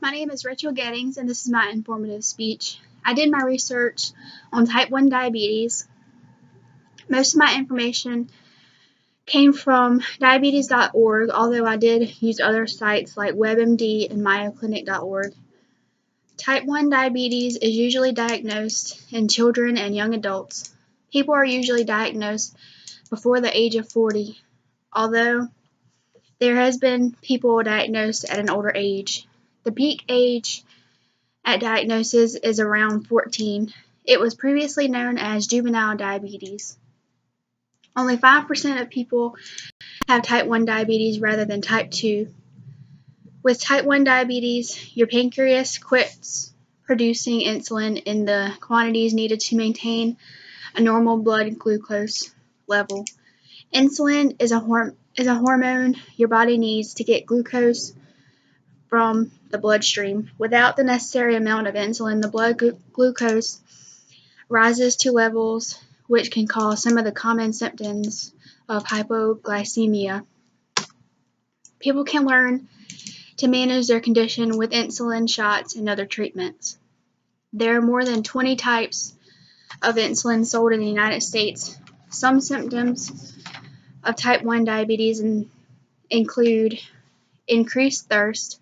My name is Rachel Gettings, and this is my informative speech. I did my research on type 1 diabetes. Most of my information came from diabetes.org, although I did use other sites like WebMD and MayoClinic.org. Type 1 diabetes is usually diagnosed in children and young adults. People are usually diagnosed before the age of 40, although there has been people diagnosed at an older age. The peak age at diagnosis is around 14. It was previously known as juvenile diabetes. Only 5% of people have type 1 diabetes rather than type 2. With type 1 diabetes, your pancreas quits producing insulin in the quantities needed to maintain a normal blood glucose level. Insulin is a hormone your body needs to get glucose from the bloodstream. Without the necessary amount of insulin, the blood glucose rises to levels which can cause some of the common symptoms of hypoglycemia. People can learn to manage their condition with insulin shots and other treatments. There are more than 20 types of insulin sold in the United States. Some symptoms of type 1 diabetes include increased thirst,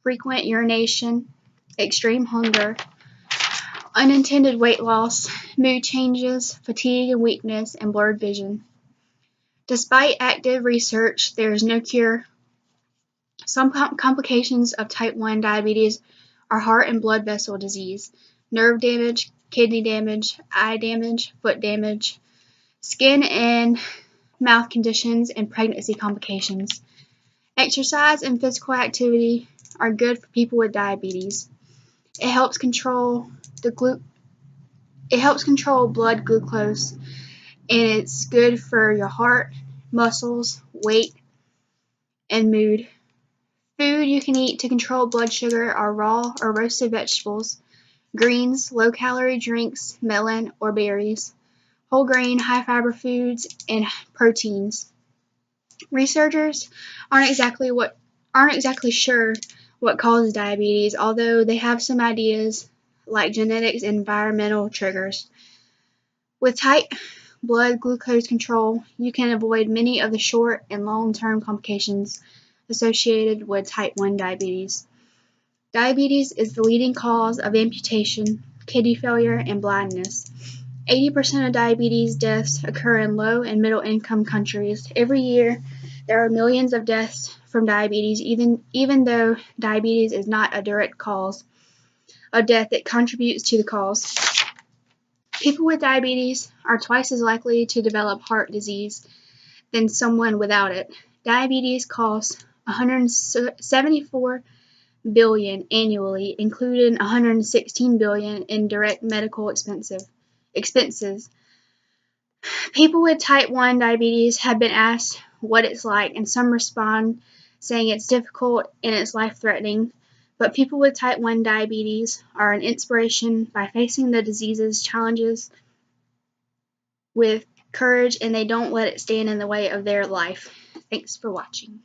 frequent urination, extreme hunger, unintended weight loss, mood changes, fatigue and weakness, and blurred vision. Despite active research, there is no cure. Some complications of type 1 diabetes are heart and blood vessel disease, nerve damage, kidney damage, eye damage, foot damage, skin and mouth conditions, and pregnancy complications. Exercise and physical activity are good for people with diabetes. It helps control blood glucose, and it's good for your heart, muscles, weight, and mood. Food you can eat to control blood sugar are raw or roasted vegetables, greens, low-calorie drinks, melon or berries, whole grain, high-fiber foods, and proteins. Researchers aren't exactly sure what causes diabetes, although they have some ideas like genetics and environmental triggers. With tight blood glucose control, you can avoid many of the short and long-term complications associated with type 1 diabetes. Diabetes is the leading cause of amputation, kidney failure, and blindness. 80% of diabetes deaths occur in low and middle income countries. Every year, there are millions of deaths from diabetes, even though diabetes is not a direct cause of death. It contributes to the cause. People with diabetes are twice as likely to develop heart disease than someone without it. Diabetes costs $174 billion annually, including $116 billion in direct medical expenses. People with type 1 diabetes have been asked what it's like, and some respond saying it's difficult and it's life-threatening. But people with type 1 diabetes are an inspiration by facing the disease's challenges with courage, and they don't let it stand in the way of their life. Thanks for watching.